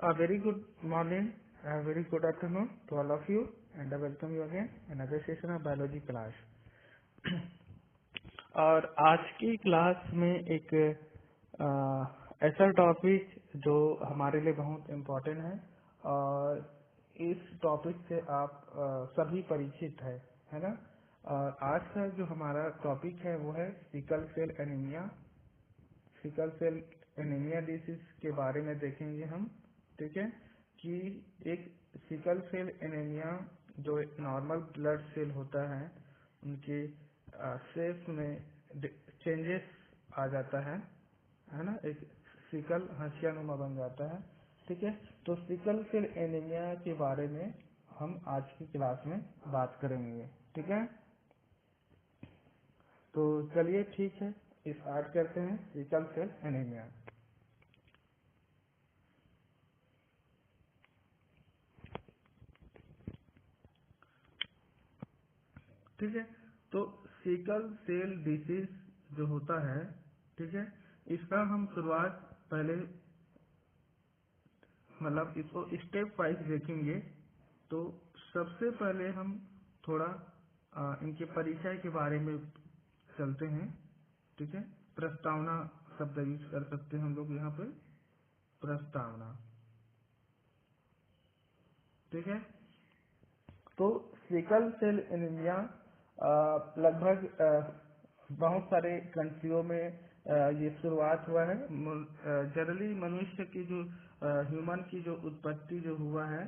A very good morning, a very good afternoon to all of you, and I welcome you again in another session of biology class. और आज की class में एक ऐसा topic जो हमारे लिए बहुत इम्पोर्टेंट है और इस टॉपिक से आप सभी परिचित है ना। और आज का जो हमारा टॉपिक है वो है sickle cell anaemia. Sickle cell anaemia disease के बारे में देखेंगे हम, ठीक है, कि एक सिकल सेल एनीमिया जो एक नॉर्मल ब्लड सेल होता है उनके सेल्स में चेंजेस आ जाता है ना, एक सिकल हंसियानुमा बन जाता है, ठीक है। तो सिकल सेल एनीमिया के बारे में हम आज की क्लास में बात करेंगे, ठीक है। तो चलिए ठीक है, स्टार्ट करते हैं सिकल सेल एनीमिया। ठीक है, तो सिकल सेल डिसीज जो होता है, ठीक है, इसका हम शुरुआत पहले मतलब इसको स्टेप वाइज देखेंगे। तो सबसे पहले हम थोड़ा इनके परिचय के बारे में चलते हैं, ठीक है। प्रस्तावना शब्द यूज कर सकते हैं हम लोग यहाँ पे, प्रस्तावना, ठीक है। तो सिकल सेल एनीमिया लगभग बहुत सारे कंट्रियों में ये शुरुआत हुआ है। जनरली मनुष्य की जो ह्यूमन की जो उत्पत्ति जो हुआ है,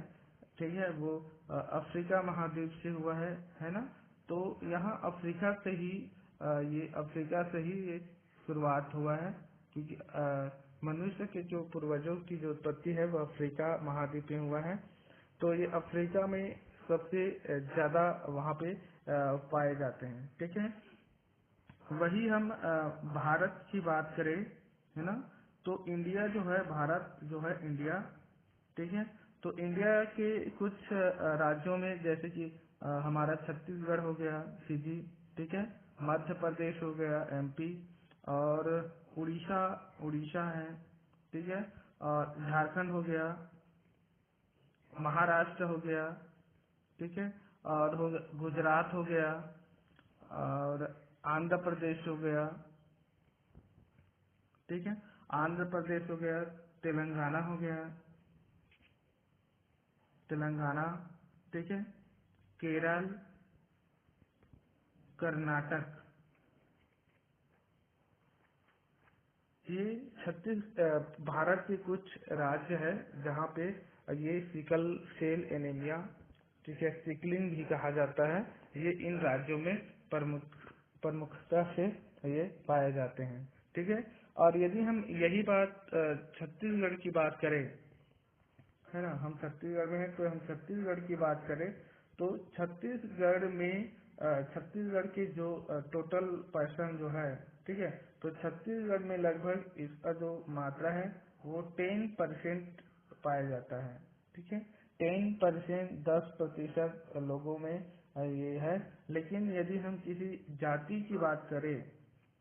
ठीक है, वो अफ्रीका महाद्वीप से हुआ है ना। तो यहाँ अफ्रीका से ही ये शुरुआत हुआ है, क्योंकि मनुष्य के जो पूर्वजों की जो उत्पत्ति है वो अफ्रीका महाद्वीप में हुआ है। तो ये अफ्रीका में सबसे ज्यादा वहाँ पे पाए जाते हैं, ठीक है। वही हम भारत की बात करें, है ना, तो इंडिया जो है, भारत जो है इंडिया, ठीक है। तो इंडिया के कुछ राज्यों में जैसे कि हमारा छत्तीसगढ़ हो गया, फिजी, ठीक है, मध्य प्रदेश हो गया, एमपी, और उड़ीसा उड़ीसा है, ठीक है, और झारखंड हो गया, महाराष्ट्र हो गया, ठीक है, और गुजरात हो गया, और आंध्र प्रदेश हो गया, ठीक है, आंध्र प्रदेश हो गया, तेलंगाना हो गया, तेलंगाना, ठीक है, केरल, कर्नाटक, ये 36 भारत के कुछ राज्य है जहाँ पे ये सिकल सेल एनीमिया, ठीक है, सिकलिंग भी कहा जाता है, ये इन राज्यों में प्रमुखता से ये पाए जाते हैं, ठीक है। और यदि हम यही बात छत्तीसगढ़ की बात करें, है ना, हम छत्तीसगढ़ में हैं तो हम छत्तीसगढ़ की बात करें तो छत्तीसगढ़ में छत्तीसगढ़ के जो टोटल पर्सन जो है, ठीक है, तो छत्तीसगढ़ में लगभग इसका जो मात्रा है वो 10% पाया जाता है, ठीक है। 10%, 10% लोगों में ये है। लेकिन यदि हम किसी जाति की बात करें,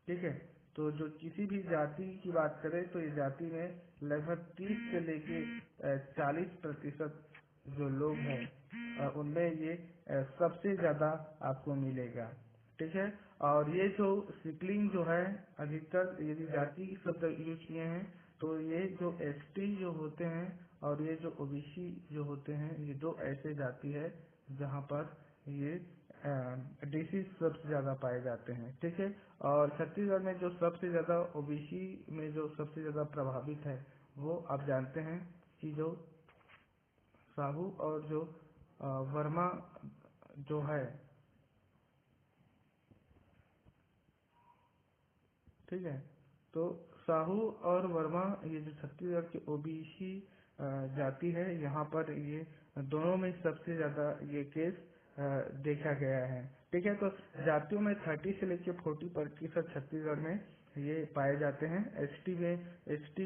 ठीक है, तो जो किसी भी जाति की बात करें तो इस जाति में लगभग 30 से लेके 40% जो लोग हैं उनमें ये सबसे ज्यादा आपको मिलेगा, ठीक है। और ये जो सिकलिंग जो है, अधिकतर यदि जाति की शब्द यूज किए हैं तो ये जो एसटी जो होते हैं और ये जो ओबीसी जो होते हैं, ये दो ऐसे जाति है जहाँ पर ये डिसीज सबसे ज्यादा पाए जाते हैं, ठीक है। और छत्तीसगढ़ में जो सबसे ज्यादा ओबीसी में जो सबसे ज्यादा प्रभावित है वो आप जानते हैं कि जो साहू और जो वर्मा जो है, ठीक है। तो साहू और वर्मा ये जो छत्तीसगढ़ के ओबीसी जाति है, यहाँ पर ये दोनों में सबसे ज्यादा ये केस देखा गया है, ठीक है। तो जातियों में 30 से लेकर 40% छत्तीसगढ़ में ये पाए जाते हैं। एसटी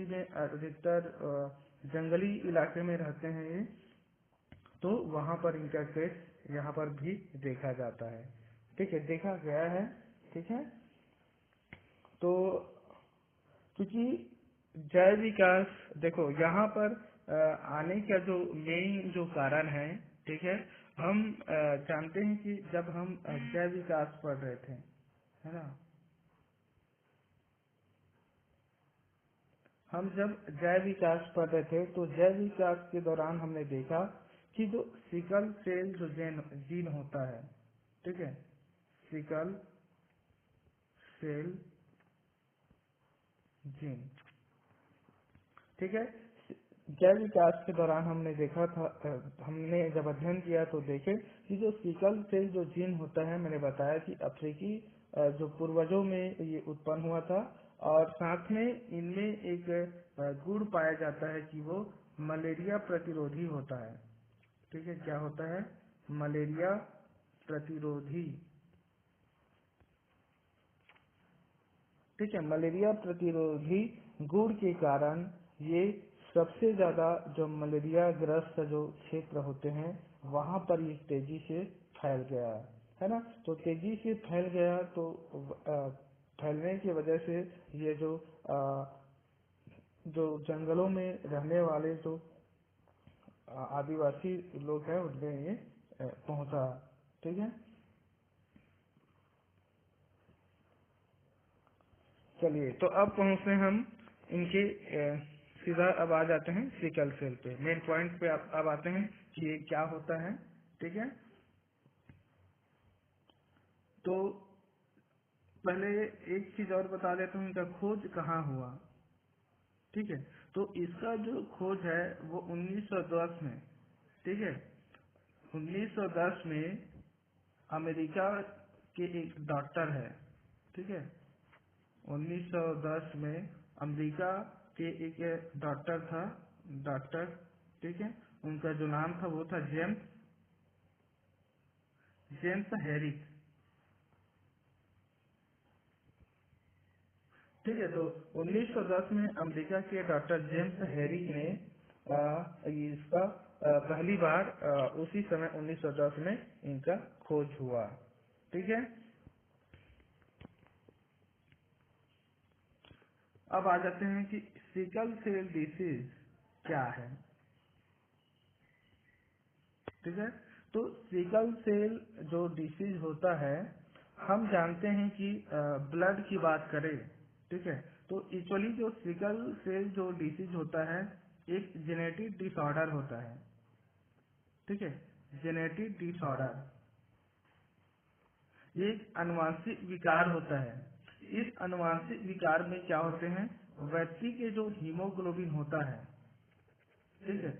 में अधिकतर जंगली इलाके में रहते हैं ये, तो वहाँ पर इनका केस यहाँ पर भी देखा जाता है, ठीक है, देखा गया है, ठीक है। तो क्योंकि जय विकास देखो यहाँ पर आने का जो मेन जो कारण है, ठीक है, हम जानते हैं कि जब हम जैव विकास पढ़ रहे थे, है ना, हम जब जैव विकास पढ़ रहे थे तो जैव विकास के दौरान हमने देखा कि जो सिकल सेल जो जीन होता है, ठीक है, सिकल सेल जीन, ठीक है, जैव विकास के दौरान हमने देखा था, हमने जब अध्ययन किया तो देखे कि जो सिकल सेल जो जीन होता है, मैंने बताया कि अफ्रीकी जो पूर्वजों में ये उत्पन्न हुआ था, और साथ में इनमें एक गुण पाया जाता है कि वो मलेरिया प्रतिरोधी होता है, ठीक है, क्या होता है, मलेरिया प्रतिरोधी, ठीक है, मलेरिया प्रतिरोधी गुण के कारण ये सबसे ज्यादा जो मलेरिया ग्रस्त जो क्षेत्र होते हैं वहां पर ये तेजी से फैल गया, है ना, तो तेजी से फैल गया तो फैलने की वजह से ये जो जंगलों में रहने वाले जो आदिवासी लोग हैं उनमें ये पहुंचा, ठीक है। चलिए, तो अब पहुंचते हैं हम इनके सीधा अब आ जाते हैं सिकल सेल पे, मेन पॉइंट पे अब आते हैं कि ये क्या होता है, ठीक है। तो पहले एक चीज और बता देता हूँ, इनका खोज कहाँ हुआ, ठीक है। तो इसका जो खोज है वो 1910 में, ठीक है, 1910 में अमेरिका के एक डॉक्टर है, ठीक है, 1910 में अमेरिका के एक डॉक्टर था, डॉक्टर, ठीक है, उनका जो नाम था वो था जेम्स जेम्स हैरिक, ठीक है। तो 1910 में अमेरिका के डॉक्टर जेम्स हैरिक ने इसका पहली बार उसी समय 1910 में इनका खोज हुआ, ठीक है। अब आ जाते हैं कि सिकल सेल डिसीज क्या है, ठीक है। तो सिकल सेल जो डिसीज होता है, हम जानते हैं कि ब्लड की बात करें, ठीक है, तो एक्चुअली जो सिकल सेल जो डिसीज होता है एक जेनेटिक डिसऑर्डर होता है, ठीक है, जेनेटिक डिसऑर्डर, ये एक अनुवांशिक विकार होता है। इस अनुवांशिक विकार में क्या होते हैं, व्यक्ति के जो हीमोग्लोबिन होता है, ठीक है,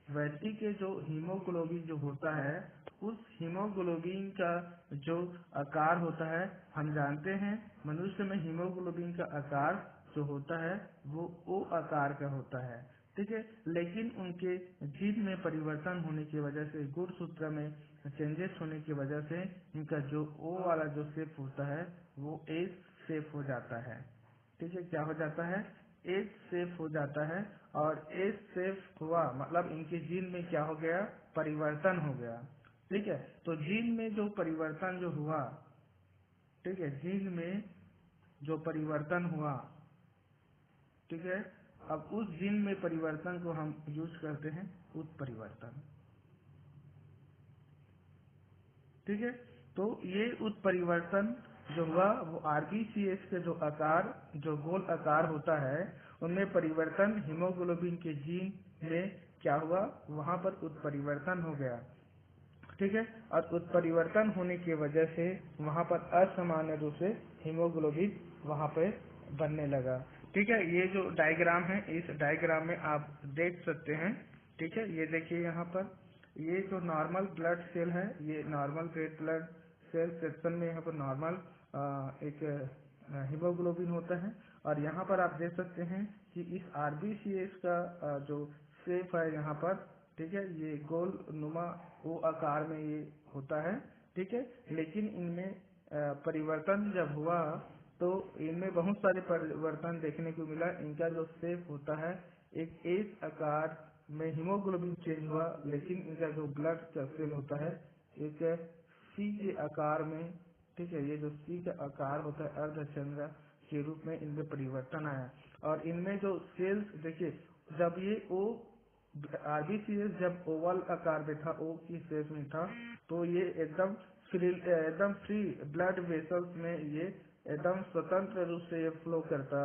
व्यक्ति के जो हीमोग्लोबिन जो होता है उस हीमोग्लोबिन का जो आकार होता है, हम जानते हैं मनुष्य में हीमोग्लोबिन का आकार जो होता है वो ओ आकार का होता है, ठीक है, लेकिन उनके जीन में परिवर्तन होने की वजह से, गुणसूत्र में चेंजेस होने की वजह से इनका जो ओ वाला जो शेप होता है वो एस शेप हो जाता है, ठीक है, क्या हो जाता है, एज सेफ हो जाता है, और एज सेफ हुआ मतलब इनके जीन में क्या हो गया, परिवर्तन हो गया, ठीक है। तो जीन में जो परिवर्तन जो हुआ, ठीक है, जीन में जो परिवर्तन हुआ, ठीक है, अब उस जीन में परिवर्तन को हम यूज करते हैं उत्परिवर्तन, ठीक है। तो ये उत्परिवर्तन जो हुआ वो आरबीसीएस के जो आकार, जो गोल आकार होता है उनमें परिवर्तन, हीमोग्लोबिन के जीन में क्या हुआ, वहां पर उत्परिवर्तन हो गया, ठीक है, और उत्परिवर्तन होने की वजह से वहां पर असामान्य रूप से हीमोग्लोबिन वहां पे बनने लगा, ठीक है। ये जो डायग्राम है इस डायग्राम में आप देख सकते हैं, ठीक है, ये देखिए यहाँ पर ये जो नॉर्मल ब्लड सेल है, ये normal red blood cell section में यहाँ पर नॉर्मल एक हीमोग्लोबिन होता है, और यहाँ पर आप देख सकते हैं कि इस आरबीसीएस का जो शेप है यहाँ पर, ठीक है, ये गोल नुमा ओ आकार में ये होता है, ठीक है, लेकिन इनमें परिवर्तन जब हुआ तो इनमें बहुत सारे परिवर्तन देखने को मिला। इनका जो शेप होता है एक एस आकार में हीमोग्लोबिन चेंज हुआ, लेकिन इनका जो ब्लड का सेल होता है एक सी के आकार में, ठीक है, ये जो सी का आकार होता है अर्धचंद्र के रूप में इनमें परिवर्तन आया, और इनमें जो सेल्स देखिए, जब ये ओ आरबीसीएस जब ओवल आकार में था, ओ की शेप में था, तो ये एकदम फ्री ब्लड वेसल्स में ये एकदम स्वतंत्र रूप से ये फ्लो करता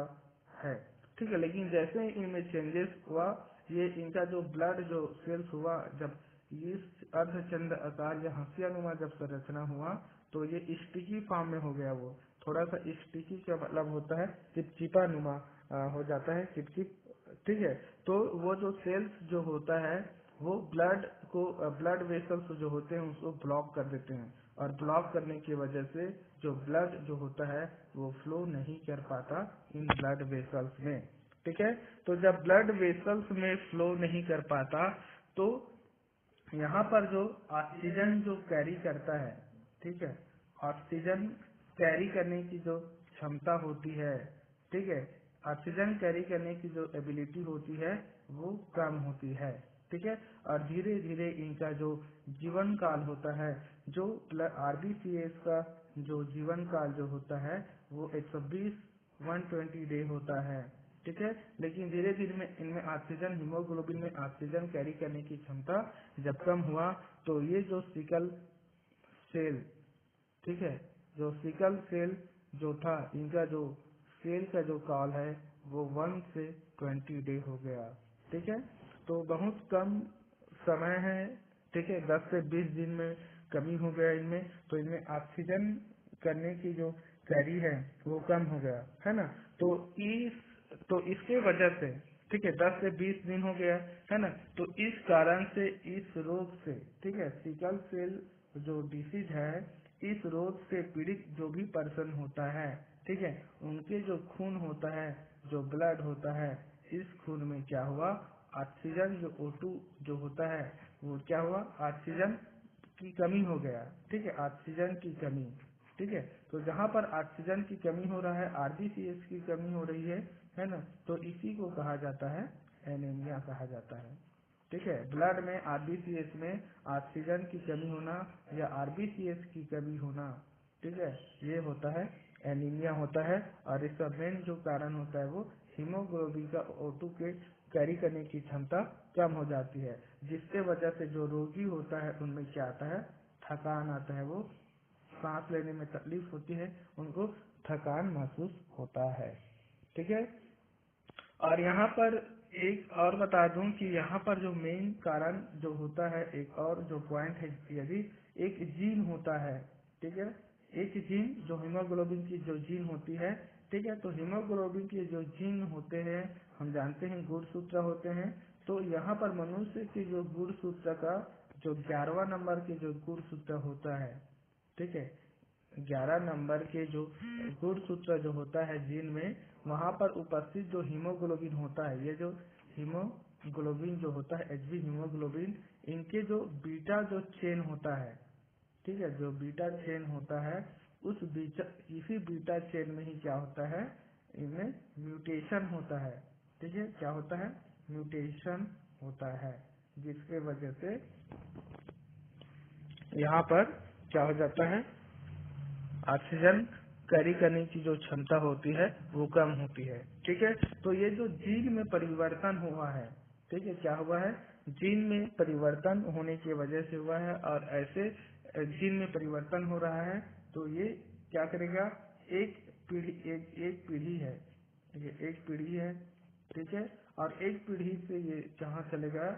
है। ठीक है, लेकिन जैसे ही इनमें चेंजेस हुआ, ये इनका जो ब्लड जो सेल्स हुआ, जब इस अर्धचंद्र आकार या हंसियानुमा जब संरचना हुआ, तो ये स्टिकी फॉर्म में हो गया। वो थोड़ा सा स्टिकी का मतलब होता है चिपचिपा नुमा हो जाता है, चिपचिप। ठीक है, तो वो जो सेल्स जो होता है वो ब्लड वेसल्स जो होते हैं उसको ब्लॉक कर देते हैं, और ब्लॉक करने की वजह से जो ब्लड जो होता है वो फ्लो नहीं कर पाता इन ब्लड वेसल्स में। ठीक है, तो जब ब्लड वेसल्स में फ्लो नहीं कर पाता, तो यहाँ पर जो ऑक्सीजन जो कैरी करता है, ठीक है, ऑक्सीजन कैरी करने की जो क्षमता होती है, ठीक है, ऑक्सीजन कैरी करने की जो एबिलिटी होती है वो कम होती है। ठीक है, और धीरे धीरे इनका जो जीवन काल होता है, जो आरबीसीएस का जो जीवन काल जो होता है वो 120 डे होता है। ठीक है, लेकिन धीरे धीरे में इनमें ऑक्सीजन, हीमोग्लोबिन में ऑक्सीजन कैरी करने की क्षमता जब कम हुआ, तो ये जो सिकल सेल, ठीक है, जो सिकल सेल जो था, इनका जो सेल का जो काल है वो 1 से 20 डे हो गया। ठीक है, तो बहुत कम समय है। ठीक है, 10 से 20 दिन में कमी हो गया इनमें, तो इनमें ऑक्सीजन करने की जो कैरी है वो कम हो गया है ना। तो इसके वजह से, ठीक है, 10 से 20 दिन हो गया है ना, तो इस कारण से इस रोग से, ठीक है, सिकल सेल जो डिसीज है, इस रोग से पीड़ित जो भी पर्सन होता है, ठीक है, उनके जो खून होता है, जो ब्लड होता है, इस खून में क्या हुआ, ऑक्सीजन जो O2 जो होता है वो क्या हुआ, ऑक्सीजन की कमी हो गया। ठीक है, ऑक्सीजन की कमी। ठीक है, तो जहाँ पर ऑक्सीजन की कमी हो रहा है, आरबीसीएस की कमी हो रही है ना, तो इसी को कहा जाता है एनीमिया कहा जाता है। ठीक है, ब्लड में आरबीसीएस में ऑक्सीजन की कमी होना या आरबीसीएस की कमी होना, ठीक है, ये होता है एनीमिया होता है। और इसका मेन जो कारण होता है वो हीमोग्लोबिन का O2 के कैरी करने की क्षमता कम हो जाती है, जिसके वजह से जो रोगी होता है उनमें क्या आता है, थकान आता है, वो सांस लेने में तकलीफ होती है, उनको थकान महसूस होता है। ठीक है, और यहाँ पर एक और बता दूं कि यहाँ पर जो मेन कारण जो होता है, एक और जो पॉइंट है, यदि एक जीन होता है, ठीक है, एक जीन जो हीमोग्लोबिन की जो जीन होती है, ठीक है, तो हीमोग्लोबिन के जो जीन होते हैं हम जानते हैं गुणसूत्र होते हैं। तो यहाँ पर मनुष्य के जो गुणसूत्र का जो 11वां नंबर के जो गुणसूत्र होता है, ठीक है, 11 नंबर के जो गुणसूत्र जो होता है जीन में, वहाँ पर उपस्थित जो हीमोग्लोबिन होता है, ये जो हीमोग्लोबिन जो होता है, एचबी हीमोग्लोबिन, इनके जो बीटा जो चेन होता है, ठीक है, जो बीटा चेन होता है, इसी बीटा चेन में ही क्या होता है, इनमें म्यूटेशन होता है। ठीक है, क्या होता है, म्यूटेशन होता है, जिसके वजह से यहाँ पर क्या हो जाता है, ऑक्सीजन कैरी करने की जो क्षमता होती है वो कम होती है। ठीक है, तो ये जो जीन में परिवर्तन हुआ है, ठीक है, क्या हुआ है, जीन में परिवर्तन होने की वजह से हुआ है। और ऐसे जीन में परिवर्तन हो रहा है तो ये क्या करेगा, एक पीढ़ी है, ये एक पीढ़ी है, ठीक है, और एक पीढ़ी से ये जहाँ चलेगा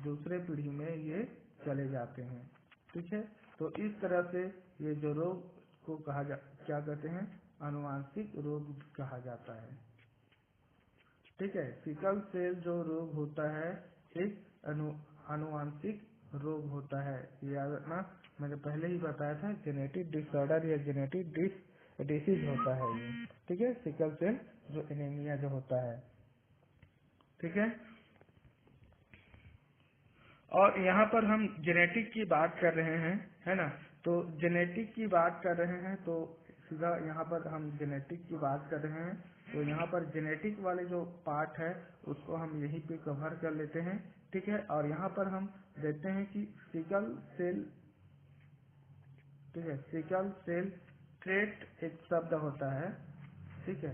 दूसरे पीढ़ी में ये चले जाते हैं। ठीक है, तो इस तरह से ये जो रोग को क्या कहते हैं, आनुवांशिक रोग कहा जाता है। ठीक है, सिकल सेल जो रोग होता है एक आनुवांशिक रोग होता है। याद रखना, मैंने पहले ही बताया था, जेनेटिक डिसऑर्डर या जेनेटिक डिसीज होता है ये। ठीक है, सिकल सेल जो एनीमिया जो होता है। ठीक है, और यहाँ पर हम जेनेटिक की बात कर रहे हैं, है ना, तो जेनेटिक की बात कर रहे हैं तो सीधा यहाँ पर हम जेनेटिक की बात कर रहे हैं, तो यहाँ पर जेनेटिक वाले जो पार्ट है उसको हम यहीं पे कवर कर लेते हैं। ठीक है, और यहाँ पर हम देखते हैं कि सिकल सेल, ठीक है, सिकल सेल ट्रेट एक शब्द होता है। ठीक है,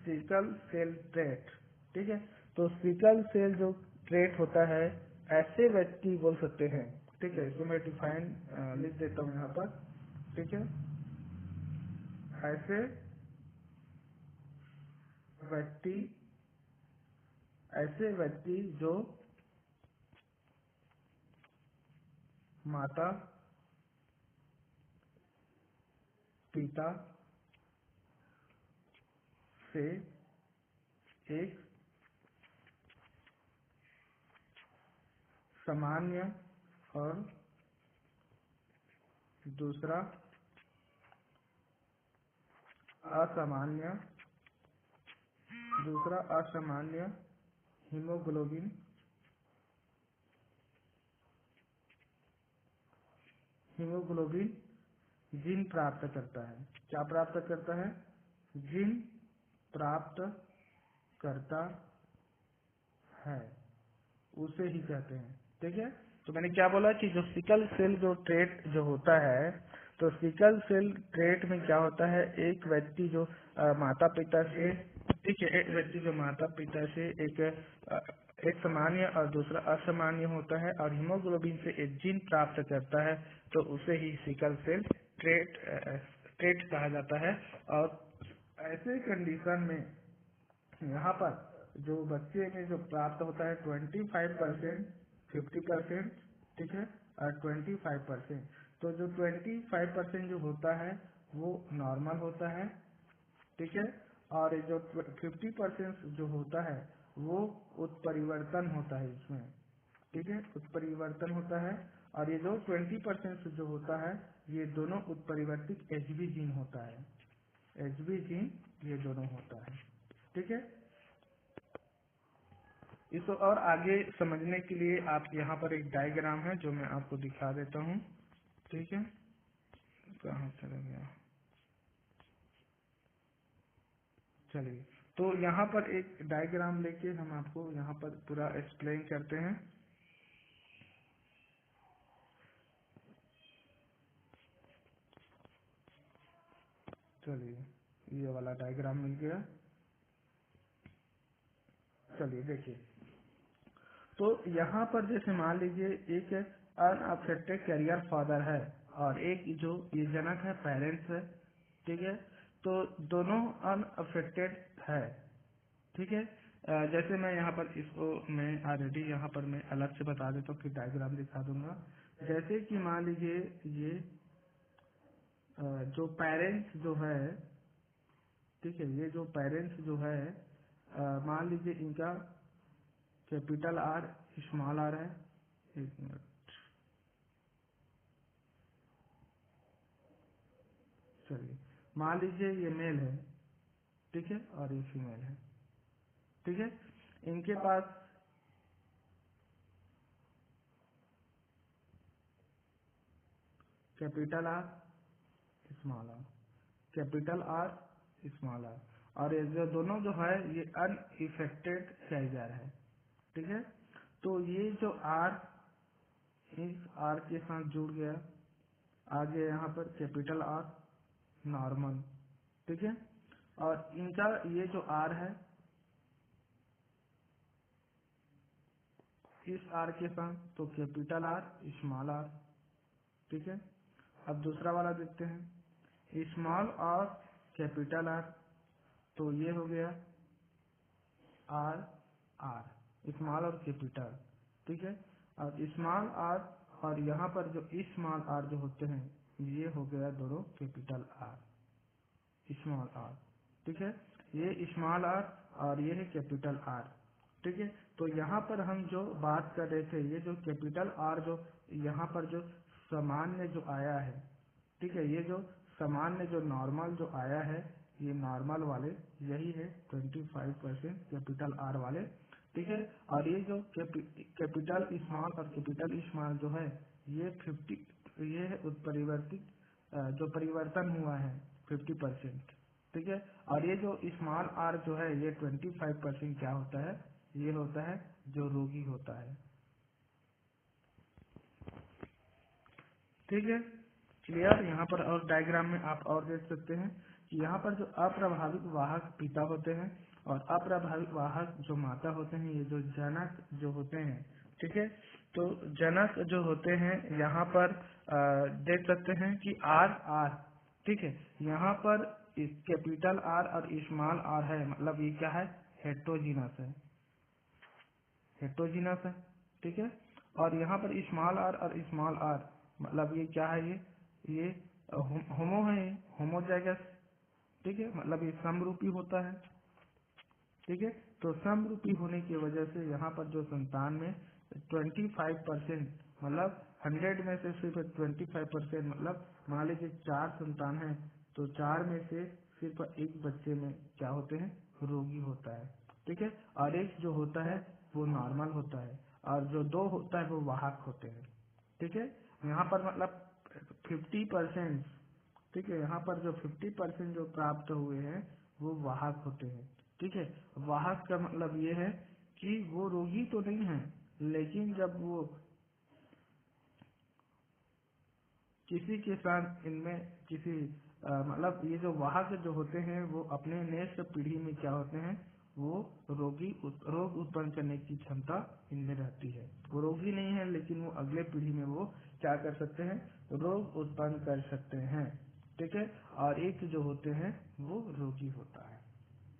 सिकल सेल ट्रेट। ठीक है, तो सिकल सेल जो ट्रेट होता है ऐसे व्यक्ति बोल सकते हैं। ठीक है, इसको मैं डिफाइन लिख देता हूँ यहाँ पर। ठीक है, ऐसे व्यक्ति, ऐसे व्यक्ति जो माता पिता से एक सामान्य और दूसरा असामान्य, हीमोग्लोबिन जीन प्राप्त करता है। क्या प्राप्त करता है? जीन प्राप्त करता है, उसे ही कहते हैं। ठीक है, तो मैंने क्या बोला कि जो सिकल सेल जो ट्रेट जो होता है, तो सिकल सेल ट्रेट में क्या होता है, एक व्यक्ति जो माता पिता से, ठीक है, एक व्यक्ति जो माता पिता से एक सामान्य और दूसरा असामान्य होता है और हीमोग्लोबिन से एक जीन प्राप्त करता है, तो उसे ही सिकल सेल ट्रेट कहा जाता है। और ऐसे कंडीशन में यहाँ पर जो बच्चे में जो प्राप्त होता है 25%, 50%, ठीक है, और 25%, तो जो 25% जो होता है वो नॉर्मल होता है। ठीक है, और ये जो 50% जो होता है वो उत्परिवर्तन होता है इसमें। ठीक है, उत्परिवर्तन होता है। और ये जो 20% जो होता है, ये दोनों उत्परिवर्तित एचबी जीन होता है। एचबी जीन ये दोनों होता है। ठीक है, इसको और आगे समझने के लिए आप यहाँ पर एक डायग्राम है जो मैं आपको दिखा देता हूँ। ठीक है, कहाँ चला गया, चलिए, तो यहाँ पर एक डायग्राम लेके हम आपको यहाँ पर पूरा एक्सप्लेन करते हैं। चलिए, ये वाला डायग्राम मिल गया। चलिए देखिए, तो यहाँ पर जैसे मान लीजिए एक अनअफेक्टेड कैरियर फादर है और एक जो ये जनक है, पेरेंट्स है। ठीक है, तो दोनों अनअफेक्टेड है। ठीक है, जैसे मैं यहाँ पर इसको मैं ऑलरेडी यहाँ पर मैं अलग से बता देता हूँ कि डायग्राम दिखा दूंगा। जैसे कि मान लीजिए ये जो पेरेंट्स जो है, ठीक है, ये जो पेरेंट्स जो है, मान लीजिए इनका कैपिटल आर स्मॉल आर है। एक मिनट, चलिए, मान लीजिए ये मेल है, ठीक है, और ये फीमेल है। ठीक है, इनके पास capital R small R, capital R small R, और ये जो दोनों जो है ये अनइफेक्टेड कैरियर है। ठीक है, तो ये जो आर इस आर के साथ जुड़ गया, आगे यहाँ पर कैपिटल आर नॉर्मल। ठीक है, और इनका ये जो आर है इस आर के साथ, तो कैपिटल आर स्मॉल आर। ठीक है, अब दूसरा वाला देखते हैं, स्मॉल और कैपिटल आर, तो ये हो गया आर आर, स्मॉल और कैपिटल। ठीक है, और स्मॉल आर और यहाँ पर जो स्मॉल आर जो होते हैं, ये हो गया दोनों कैपिटल आर, स्मॉल आर। ठीक है, ये स्मॉल आर और ये है कैपिटल आर। ठीक है, तो यहाँ पर हम जो बात कर रहे थे, ये जो कैपिटल आर जो यहाँ पर जो सामान्य जो आया है, ठीक है, ये जो सामान्य जो नॉर्मल जो आया है, ये नॉर्मल वाले यही है 25% कैपिटल आर वाले। ठीक है, और ये जो कैपिटल स्मॉल और कैपिटल स्मॉल जो है, ये 50, ये है उत्परिवर्तित जो परिवर्तन हुआ है 50%। ठीक है, और ये जो स्मॉल आर जो है ये 25% क्या होता है, ये होता है जो रोगी होता है। ठीक है, क्लियर। यहाँ पर और डायग्राम में आप और देख सकते हैं कि यहाँ पर जो अप्रभावित वाहक पिता होते हैं और अप्रभावित वाहक जो माता होते हैं, ये जो जनक जो होते हैं, ठीक है। तो जनक जो होते हैं यहाँ पर देख सकते हैं कि आर आर, ठीक है, यहाँ पर कैपिटल आर और स्मॉल आर है, मतलब ये क्या है, हेट्रोजीनस है, हेट्रोजीनस है, ठीक है। और यहाँ पर स्मॉल आर और स्मॉल आर मतलब ये क्या है, ये होमो है, होमोजाइगस, ठीक है, मतलब ये समरूपी होता है, ठीक है। तो समरूपी होने की वजह से यहाँ पर जो संतान में 25% मतलब 100 में से सिर्फ 25% मतलब मान लीजिए 4 संतान है तो 4 में से सिर्फ एक बच्चे में क्या होते हैं, रोगी होता है, ठीक है। और एक जो होता है वो नॉर्मल होता है, और जो 2 होता है वो वाहक होते हैं, ठीक है। यहाँ पर मतलब 50%, ठीक है, यहाँ पर जो 50% जो प्राप्त हुए हैं वो वाहक होते हैं, ठीक है। वाहक का मतलब ये है कि वो रोगी तो नहीं है, लेकिन जब वो किसी के साथ इनमें किसी मतलब ये जो वाहक जो होते हैं वो अपने नेक्स्ट पीढ़ी में क्या होते हैं, वो रोग उत्पन्न करने की क्षमता इनमें रहती है। वो रोगी नहीं है लेकिन वो अगले पीढ़ी में वो क्या कर सकते हैं, रोग उत्पन्न कर सकते हैं, ठीक है। और एक जो होते हैं वो रोगी होता है,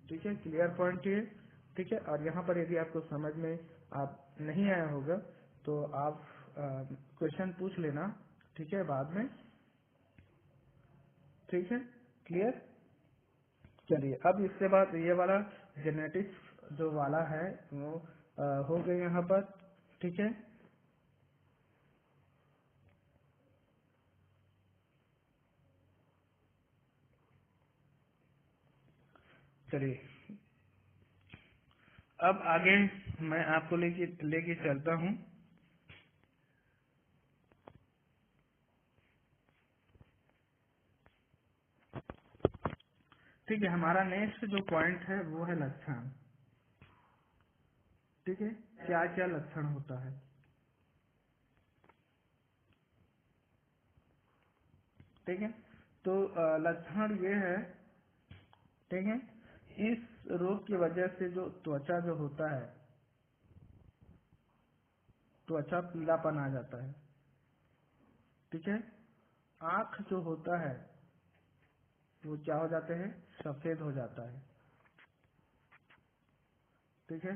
ठीक है। क्लियर पॉइंट ये, ठीक है। और यहाँ पर यदि आपको समझ में आप नहीं आया होगा तो आप क्वेश्चन पूछ लेना, ठीक है, बाद में, ठीक है। क्लियर। चलिए अब इसके बाद ये वाला जेनेटिक्स जो वाला है वो हो गए यहाँ पर, ठीक है। चलिए अब आगे मैं आपको लेके चलता हूँ, ठीक है। हमारा नेक्स्ट जो पॉइंट है वो है लक्षण, ठीक है, क्या क्या लक्षण होता है, ठीक है। तो लक्षण ये है, ठीक है, इस रोग की वजह से जो त्वचा जो होता है, त्वचा पीलापन आ जाता है, ठीक है। आंख जो होता है वो क्या हो जाते हैं, सफेद हो जाता है, ठीक है।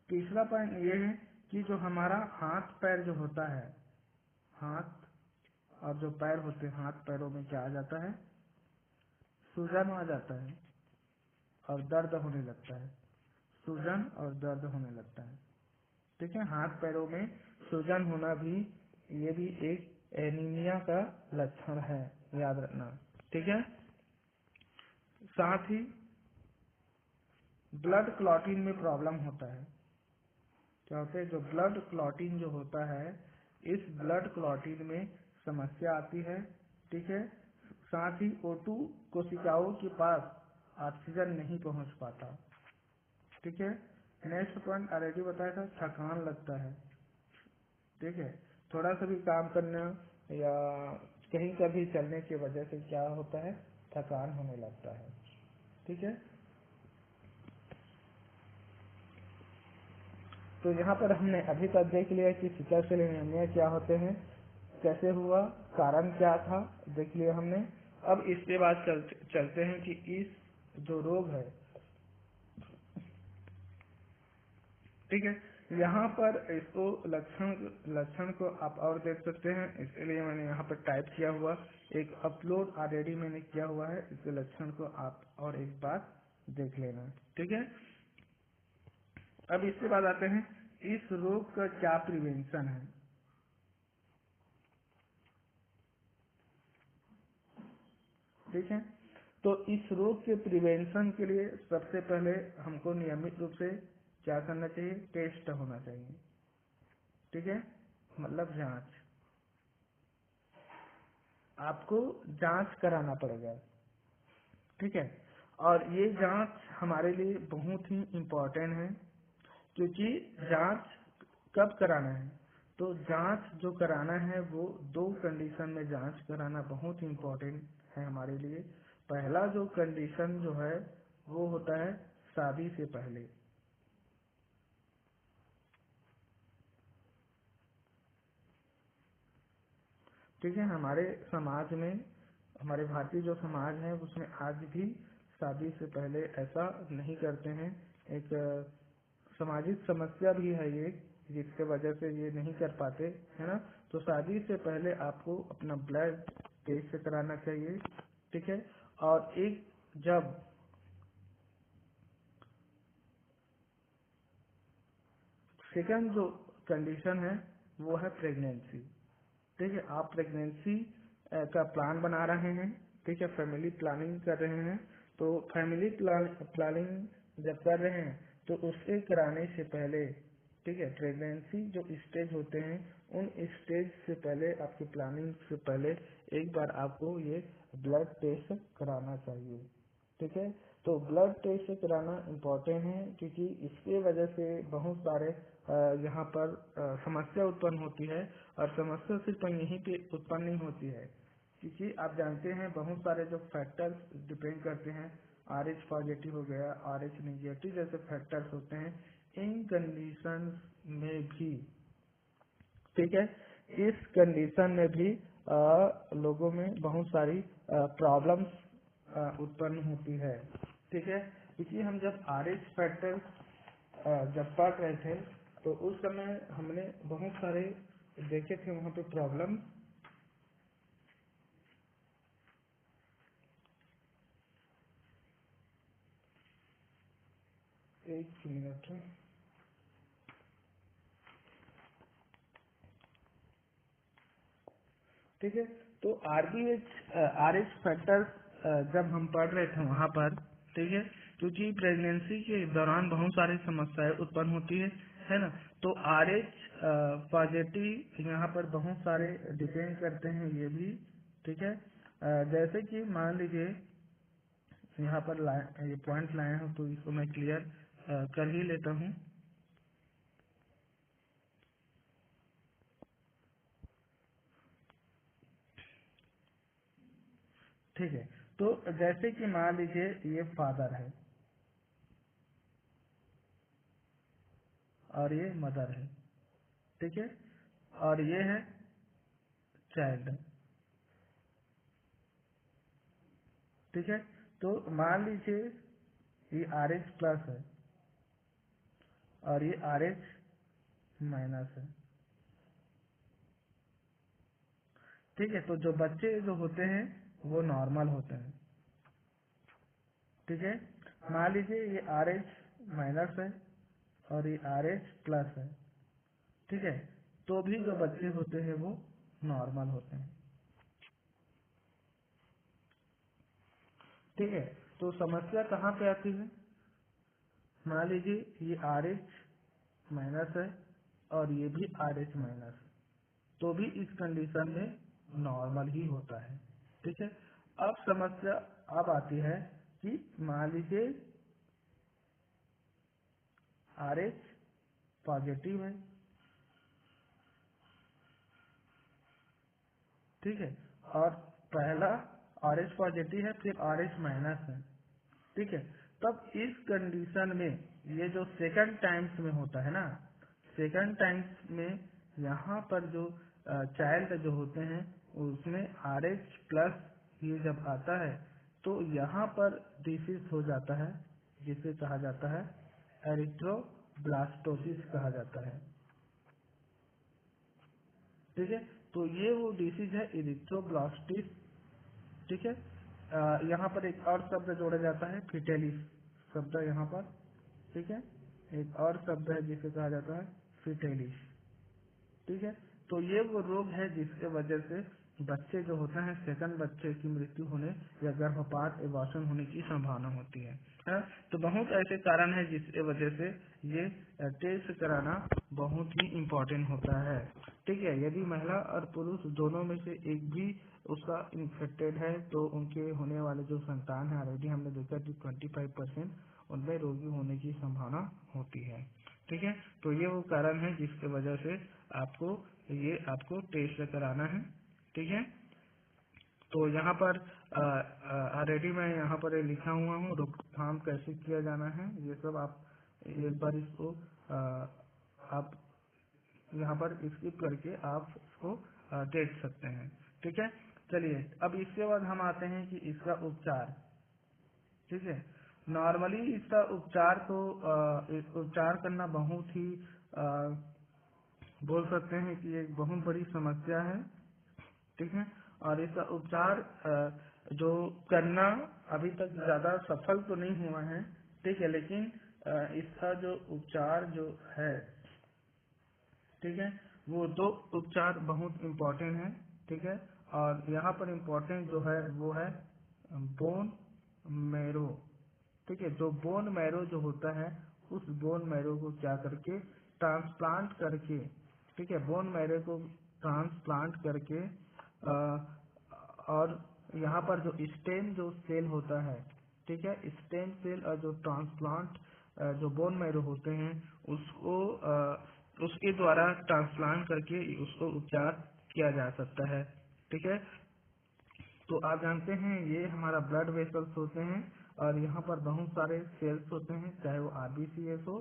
तीसरा पॉइंट ये है कि जो हमारा हाथ पैर जो होता है, हाथ और जो पैर होते हैं, हाथ पैरों में क्या आ जाता है, सूजन आ जाता है और दर्द होने लगता है, सूजन और दर्द होने लगता है, ठीक है। हाथ पैरों में सूजन होना भी ये भी एक एनीमिया का लक्षण है, याद रखना, ठीक है। साथ ही ब्लड क्लॉटिंग में प्रॉब्लम होता है, क्या होता है, जो ब्लड क्लॉटिंग जो होता है, इस ब्लड क्लॉटिंग में समस्या आती है, ठीक है। साथ ही O2 कोशिकाओं के पास ऑक्सीजन नहीं पहुंच पाता, ठीक है। नेक्स्ट पॉइंट ऑलरेडी बताया था, थकान लगता है, ठीक है। थोड़ा सा भी काम करना या कहीं का भी चलने की वजह से क्या होता है, थकान होने लगता है, ठीक है। तो यहाँ पर हमने अभी तक देख लिया कि सिकल सेल एनीमिया क्या होते हैं, कैसे हुआ, कारण क्या था, देख लिया हमने। अब इसके बाद चलते हैं कि इस जो रोग है, ठीक है, यहाँ पर इसको लक्षण को आप और देख सकते हैं, इसलिए मैंने यहाँ पर टाइप किया हुआ, एक अपलोड ऑलरेडी मैंने किया हुआ है, इसके लक्षण को आप और एक बार देख लेना, ठीक है। अब इसके बाद आते हैं इस रोग का क्या प्रिवेंशन है, ठीक है। तो इस रोग के प्रिवेंशन के लिए सबसे पहले हमको नियमित रूप से क्या करना चाहिए, टेस्ट होना चाहिए, ठीक है, मतलब जांच, आपको जांच कराना पड़ेगा, ठीक है। और ये जांच हमारे लिए बहुत ही इम्पोर्टेंट है, क्योंकि जांच कब कराना है, तो जांच जो कराना है वो 2 कंडीशन में जांच कराना बहुत ही इम्पोर्टेंट है हमारे लिए। पहला जो कंडीशन जो है वो होता है शादी से पहले, ठीक है। हमारे समाज में, हमारे भारतीय जो समाज है उसमें आज भी शादी से पहले ऐसा नहीं करते हैं। एक सामाजिक समस्या भी है ये, जिसके वजह से ये नहीं कर पाते, है ना। तो शादी से पहले आपको अपना ब्लड टेस्ट कराना चाहिए, ठीक है। और एक जब सेकंड जो कंडीशन है वो है प्रेगनेंसी, ठीक है। आप प्रेगनेंसी का प्लान बना रहे हैं, ठीक है, फैमिली प्लानिंग कर रहे हैं। तो फैमिली प्लानिंग जब कर रहे हैं तो उसके कराने से पहले, ठीक है, प्रेगनेंसी जो स्टेज होते हैं उन स्टेज से पहले, आपकी प्लानिंग से पहले एक बार आपको ये ब्लड टेस्ट कराना चाहिए, ठीक है। तो ब्लड टेस्ट कराना इम्पोर्टेंट है, क्योंकि इसके वजह से बहुत सारे यहाँ पर समस्या उत्पन्न होती है। और समस्या सिर्फ यहीं पे उत्पन्न नहीं होती है, क्योंकि आप जानते हैं बहुत सारे जो फैक्टर्स डिपेंड करते हैं, RH पॉजिटिव हो गया, RH नेगेटिव जैसे फैक्टर्स होते हैं। इन कंडीशन में भी, ठीक है, इस कंडीशन में भी लोगों में बहुत सारी प्रॉब्लम्स उत्पन्न होती है, ठीक है। क्योंकि हम जब RH फैक्टर जब पढ़ रहे थे तो उस समय हमने बहुत सारे देखे थे वहाँ पे प्रॉब्लम। एक मिनट, ठीक है। तो RH फैक्टर जब हम पढ़ रहे थे वहाँ पर, ठीक है, क्योंकि प्रेगनेंसी के दौरान बहुत सारी समस्याएं उत्पन्न होती है ना। तो RH पॉजिटिव यहाँ पर बहुत सारे डिपेंड करते हैं ये भी, ठीक है। जैसे कि मान लीजिए यहाँ पर ये पॉइंट लाए हैं तो इसको मैं क्लियर कर ही लेता हूँ, ठीक है। तो जैसे कि मान लीजिए ये फादर है और ये मदर है, ठीक है, और ये है चाइल्ड, ठीक है। तो मान लीजिए ये RH प्लस है और ये RH माइनस है, ठीक है। तो जो बच्चे जो होते हैं वो नॉर्मल होते हैं, ठीक है। मान लीजिए ये RH माइनस है और ये RH प्लस है, ठीक है। तो भी जो बच्चे होते हैं वो नॉर्मल होते हैं, ठीक है। तो समस्या कहाँ पे आती है, मान लीजिए ये RH माइनस है और ये भी RH माइनस है, तो भी इस कंडीशन में नॉर्मल ही होता है, ठीक है। अब समस्या अब आती है कि मान लीजिए RH पॉजिटिव है, ठीक है, और पहला RH पॉजिटिव है, फिर RH माइनस है, ठीक है। तब इस कंडीशन में ये जो सेकंड टाइम्स में होता है ना, सेकंड टाइम्स में यहाँ पर जो चाइल्ड जो होते हैं उसमें RH प्लस ये जब आता है तो यहाँ पर डिसीज हो जाता है, जिसे कहा जाता है एरिथ्रोब्लास्टोसिस कहा जाता है, ठीक है। तो ये वो डिसीज है इरिथ्रोब्लास्टिस, ठीक है। यहाँ पर एक और शब्द जोड़ा जाता है फिटेलिस शब्द यहाँ पर, ठीक है। एक और शब्द है जिसे कहा जाता है फिटेलिस, ठीक है। तो ये वो रोग है जिसके वजह से बच्चे जो होते हैं, सेकंड बच्चे की मृत्यु होने या गर्भपात एबॉर्शन होने की संभावना होती है। तो बहुत ऐसे कारण है जिसके वजह से ये टेस्ट कराना बहुत ही इम्पोर्टेंट होता है, ठीक है। यदि महिला और पुरुष दोनों में से एक भी उसका इन्फेक्टेड है तो उनके होने वाले जो संतान है, ऑलरेडी हमने देखा कि 25% उनमें रोगी होने की संभावना होती है, ठीक है। तो ये वो कारण है जिसके वजह से आपको टेस्ट कराना है, ठीक है। तो यहाँ पर ऑलरेडी मैं यहाँ पर ये लिखा हुआ हूँ रोकथाम कैसे किया जाना है, ये सब आप एक बार इसको आप यहाँ पर स्किप करके आप इसको देख सकते हैं, ठीक है। चलिए अब इसके बाद हम आते हैं कि इसका उपचार। ठीक है, नॉर्मली इसका उपचार तो उपचार करना बहुत ही बोल सकते हैं कि एक बहुत बड़ी समस्या है। ठीक है, और इसका उपचार जो करना अभी तक ज्यादा सफल तो नहीं हुआ है। ठीक है, लेकिन इसका जो उपचार जो है, ठीक है, वो दो उपचार बहुत इम्पोर्टेंट है। ठीक है, और यहाँ पर इम्पोर्टेंट जो है वो है बोन मैरो। ठीक है, जो बोन मैरो जो होता है उस बोन मैरो को क्या करके ट्रांसप्लांट करके, ठीक है, बोन मैरो को ट्रांसप्लांट करके और यहाँ पर जो स्टेम जो सेल होता है, ठीक है, स्टेम सेल और जो ट्रांसप्लांट जो बोन मैरो होते हैं उसको उसके द्वारा ट्रांसप्लांट करके उसको उपचार किया जा सकता है। ठीक है, तो आप जानते हैं ये हमारा ब्लड वेसल्स होते हैं और यहाँ पर बहुत सारे सेल्स होते हैं, चाहे वो आरबीसीएस हो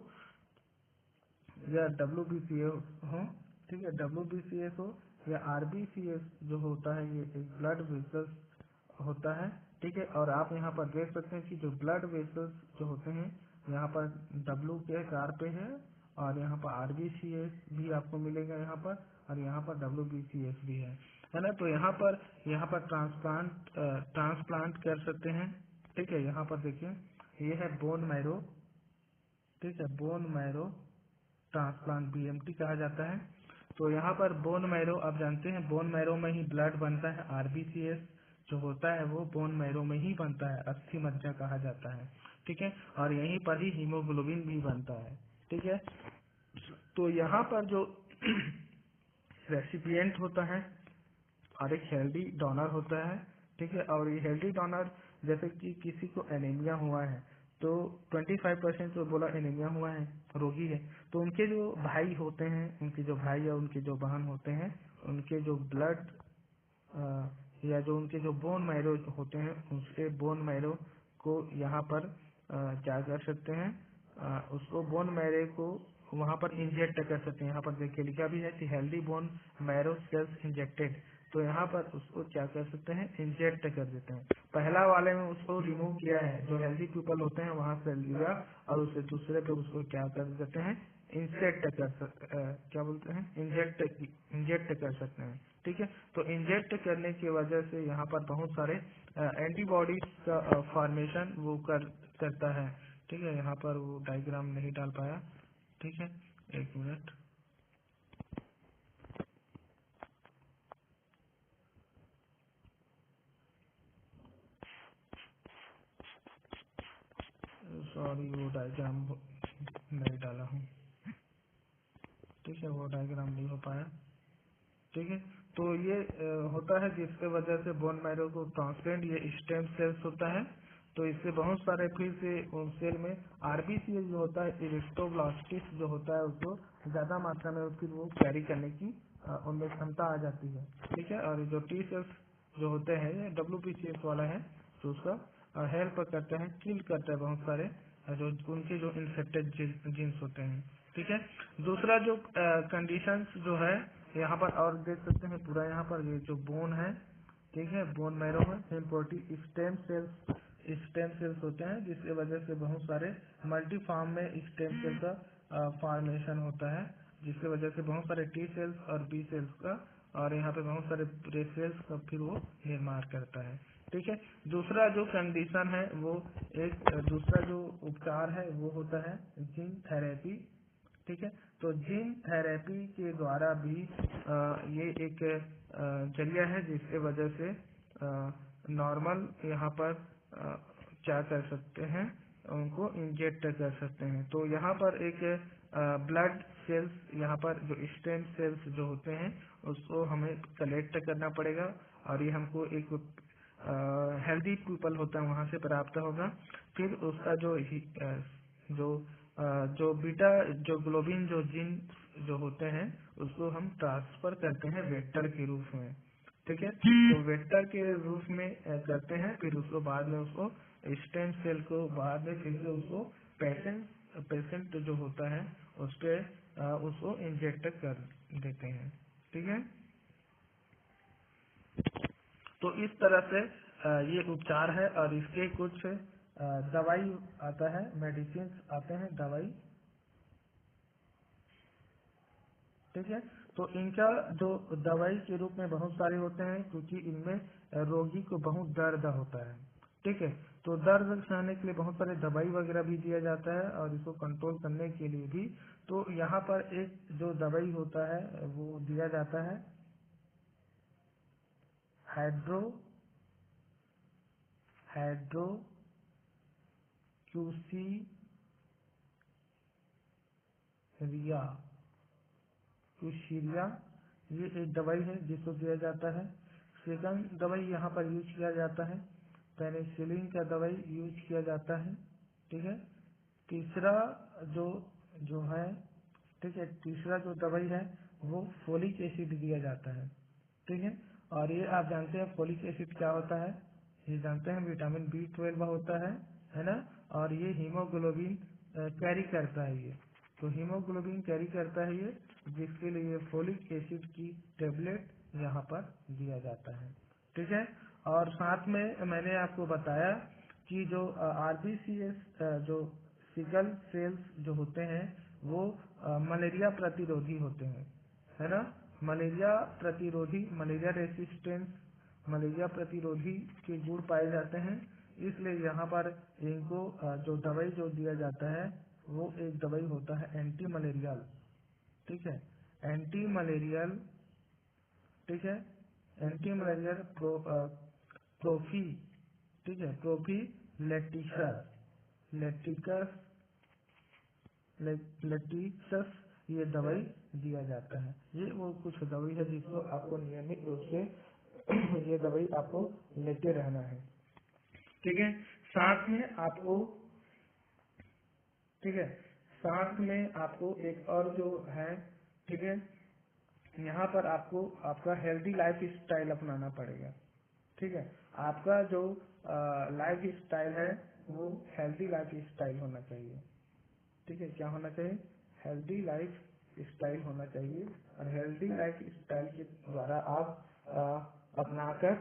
या डब्ल्यूबीसीएस हो। ठीक है, डब्ल्यूबीसीएस हो या आरबीसीएस जो होता है ये एक ब्लड वेसल्स होता है। ठीक है, और आप यहाँ पर देख सकते हैं कि जो ब्लड वेसल्स जो होते हैं यहाँ पर डब्ल्यू के आकार पे है और यहाँ पर आरबीसीएस भी आपको मिलेगा यहाँ पर, और यहाँ पर डब्ल्यूबीसीएस भी है ना। तो यहाँ पर ट्रांसप्लांट कर सकते हैं। ठीक है, यहाँ पर देखिए ये है बोन मैरो। ठीक है, बोन मैरो ट्रांसप्लांट बीएमटी कहा जाता है। तो यहाँ पर बोन मैरो आप जानते हैं बोन मैरो में ही ब्लड बनता है। आरबीसीएस जो होता है वो बोन मैरो में ही बनता है, अस्थि मज्जा कहा जाता है। ठीक है, और यहीं पर ही हीमोग्लोबिन भी बनता है। ठीक है, तो यहाँ पर जो रेसिपिएंट होता है और एक हेल्दी डोनर होता है। ठीक है, और ये हेल्दी डोनर जैसे कि किसी को एनीमिया हुआ है तो 25% जो बोला एनीमिया हुआ है, रोगी है, तो उनके जो भाई होते हैं, उनके जो भाई या उनके जो बहन होते हैं, उनके जो ब्लड या जो उनके जो बोन मैरो होते हैं उसके बोन मैरो को यहाँ पर क्या कर सकते हैं, उसको बोन मैरो को वहाँ पर इंजेक्ट कर सकते हैं। यहाँ पर देखिए लिखा भी है कि healthy bone marrow cells injected, तो यहाँ पर उसको क्या कर सकते हैं, इंजेक्ट कर देते हैं। पहला वाले में उसको रिमूव किया है, जो हेल्दी पीपल होते हैं वहाँ से लिया और उसे दूसरे पे उसको क्या कर देते हैं, क्या बोलते हैं, इंजेक्ट कर सकते हैं। ठीक है, तो इंजेक्ट करने की वजह से यहाँ पर बहुत सारे एंटीबॉडीज का फॉर्मेशन वो करता है। ठीक है, यहाँ पर वो डायग्राम नहीं डाल पाया। ठीक है, एक मिनट। सॉरी, वो डायग्राम नहीं डाला हूँ। ठीक है, वो डायग्राम नहीं हो पाया। ठीक है, तो ये होता है जिसके वजह से बोन मैरो को ट्रांसप्लांट ये स्टेम सेल्स होता है। तो इससे बहुत सारे फिर से उन सेल में आरबीसी जो होता है, इरिस्टोब्लास्टिस जो होता है उसको ज्यादा मात्रा में फिर वो कैरी करने की उनमें क्षमता आ जाती है। ठीक है, और जो टी सेल्स जो होते हैं ये डब्ल्यूबीसीएस वाला है, तो उसका हेल्प करता है, किल करता है बहुत सारे जो उनके जो इन्फेक्टेड जीन्स होते हैं। ठीक है, दूसरा जो कंडीशंस जो है यहाँ पर और देख सकते हैं पूरा यहाँ पर ये जो बोन है, ठीक है, बोन मैरो में इम्पोर्टी स्टेम सेल्स होते हैं जिसकी वजह से बहुत सारे मल्टीफॉर्म में स्टेम सेल का फॉर्मेशन होता है, जिसकी वजह से बहुत सारे टी सेल्स और बी सेल्स का और यहाँ पे बहुत सारे प्रे सेल्स का फिर वो निर्माण करता है। ठीक है, दूसरा जो कंडीशन है वो दूसरा जो उपचार है वो होता है जीन थेरेपी। ठीक है, तो जीन थेरेपी के द्वारा भी ये एक जरिया है जिसके वजह से नॉर्मल यहाँ पर क्या कर सकते हैं, उनको इंजेक्ट कर सकते हैं। तो यहाँ पर एक ब्लड सेल्स, यहाँ पर जो स्टेम सेल्स जो होते हैं उसको हमें कलेक्ट करना पड़ेगा और ये हमको एक हेल्दी पीपल होता है वहाँ से प्राप्त होगा। फिर उसका जो जो बीटा जो ग्लोबिन जो जीन जो होते हैं उसको हम ट्रांसफर करते हैं वेक्टर के रूप में। ठीक है, तो वेक्टर के रूप में करते हैं, फिर उसको बाद में उसको स्टेम सेल को बाद में फिर से उसको पेशेंट जो होता है उस पे उसको इंजेक्ट कर देते हैं। ठीक है, तो इस तरह से ये उपचार है और इसके कुछ दवाई आता है, मेडिसिन आते हैं, दवाई। ठीक है, तो इनका जो दवाई के रूप में बहुत सारे होते हैं, क्योंकि इनमें रोगी को बहुत दर्द होता है। ठीक है, तो दर्द सहने के लिए बहुत सारे दवाई वगैरह भी दिया जाता है और इसको कंट्रोल करने के लिए भी। तो यहाँ पर एक जो दवाई होता है वो दिया जाता है हाइड्रो हाइड्रोक्यूसीरिया क्यूशीरिया, ये एक दवाई है जिसको दिया जाता है। सेकंड दवाई यहाँ पर यूज किया जाता है पेनिसिलिन का दवाई यूज किया जाता है। ठीक है, तीसरा जो जो है, ठीक है, तीसरा जो दवाई है वो फोलिक एसिड दिया जाता है। ठीक है, और ये आप जानते हैं फोलिक एसिड क्या होता है, ये जानते हैं विटामिन B12 होता है ना। और ये हीमोग्लोबिन कैरी करता है ये, तो हीमोग्लोबिन कैरी करता है ये, जिसके लिए फोलिक एसिड की टेबलेट यहाँ पर दिया जाता है। ठीक है, और साथ में मैंने आपको बताया कि जो RBCS जो सिकल सेल्स जो होते हैं वो मलेरिया प्रतिरोधी होते हैं, है ना। मलेरिया प्रतिरोधी, मलेरिया रेसिस्टेंस, मलेरिया प्रतिरोधी के गुण पाए जाते हैं। इसलिए यहाँ पर इनको जो दवाई जो दिया जाता है वो एक दवाई होता है एंटी मलेरियल। ठीक है, एंटी मलेरियल। ठीक है, एंटी मलेरियल प्रोफी, ठीक है, प्रोफी लेटिकस लेटिसस ये दवाई दिया जाता है। ये वो कुछ दवाई है जिसको आपको नियमित रूप से ये दवाई आपको लेते रहना है। ठीक है, साथ में आपको, ठीक है, साथ में आपको एक और जो है, ठीक है, यहाँ पर आपको आपका हेल्दी लाइफ स्टाइल अपनाना पड़ेगा। ठीक है, आपका जो लाइफ स्टाइल है वो हेल्दी लाइफ स्टाइल होना चाहिए। ठीक है, क्या होना चाहिए, हेल्दी लाइफ स्टाइल होना चाहिए। और हेल्दी लाइफ स्टाइल के द्वारा आप अपनाकर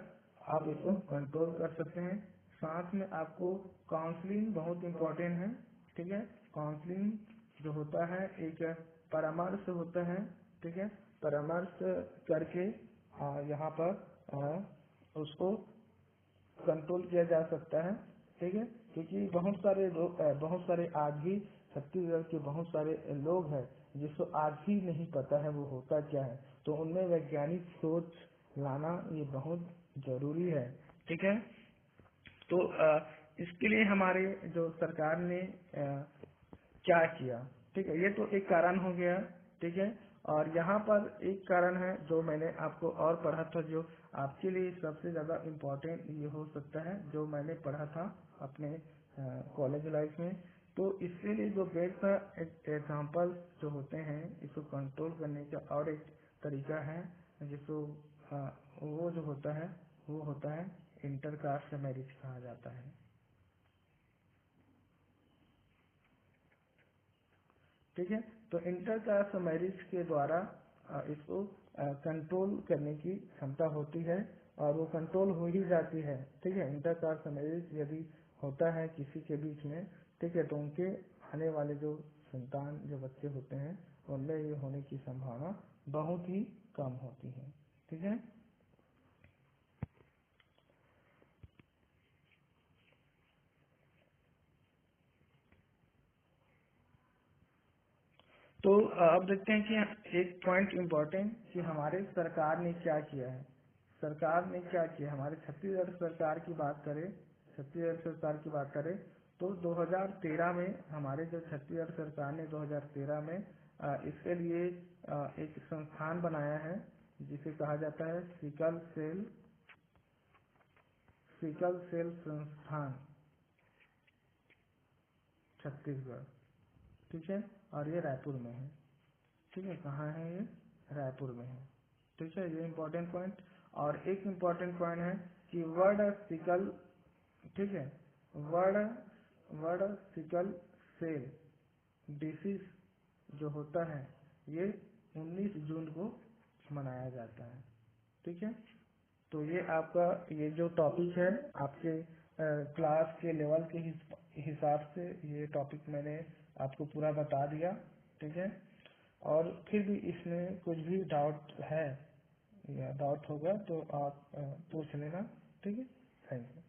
आप इसको कंट्रोल कर सकते हैं। साथ में आपको काउंसलिंग बहुत इम्पोर्टेंट है। ठीक है, काउंसलिंग जो होता है एक परामर्श होता है। ठीक है, परामर्श करके यहाँ पर उसको कंट्रोल किया जा सकता है। ठीक है, क्योंकि बहुत सारे लोग, बहुत सारे आज भी छत्तीसगढ़ के बहुत सारे लोग हैं जिसको आज भी नहीं पता है वो होता क्या है, तो उनमें वैज्ञानिक सोच लाना ये बहुत जरूरी है। ठीक है, तो इसके लिए हमारे जो सरकार ने क्या किया, ठीक है, ये तो एक कारण हो गया। ठीक है, और यहाँ पर एक कारण है जो मैंने आपको और पढ़ा था, जो आपके लिए सबसे ज्यादा इम्पोर्टेंट ये हो सकता है, जो मैंने पढ़ा था अपने कॉलेज लाइफ में। तो इसके लिए जो बेस्ट एग्जाम्पल जो होते हैं इसको कंट्रोल करने का और एक तरीका है जिसको वो जो होता है वो होता है इंटरकास्ट मैरिज कहा जाता है। ठीक है, तो इंटरकास्ट मैरिज के द्वारा इसको कंट्रोल करने की क्षमता होती है और वो कंट्रोल हो ही जाती है। ठीक है, इंटरकास्ट मैरिज यदि होता है किसी के बीच में, ठीक है, तो उनके आने वाले जो संतान जो बच्चे होते हैं उनमें ये होने की संभावना बहुत ही कम होती है। ठीक है, तो अब देखते हैं कि एक पॉइंट इम्पोर्टेंट कि हमारे सरकार ने क्या किया है। सरकार ने क्या किया, हमारे छत्तीसगढ़ सरकार की बात करें, छत्तीसगढ़ सरकार की बात करें तो 2013 में हमारे जो छत्तीसगढ़ सरकार ने 2013 में इसके लिए एक संस्थान बनाया है जिसे कहा जाता है सिकल सेल संस्थान छत्तीसगढ़। ठीक है, और ये रायपुर में है। ठीक है, कहाँ है ये, रायपुर में है। ठीक है, ये इम्पोर्टेंट पॉइंट। और एक इम्पोर्टेंट पॉइंट है कि वर्ड सिकल, ठीक है, word word sickle cell disease जो होता है ये 19 जून को मनाया जाता है। ठीक है, तो ये आपका ये जो टॉपिक है आपके क्लास के लेवल के हिसाब से ये टॉपिक मैंने आपको पूरा बता दिया, ठीक है। और फिर भी इसमें कुछ भी डाउट है या डाउट होगा तो आप पूछ लेना, ठीक है। Thank you.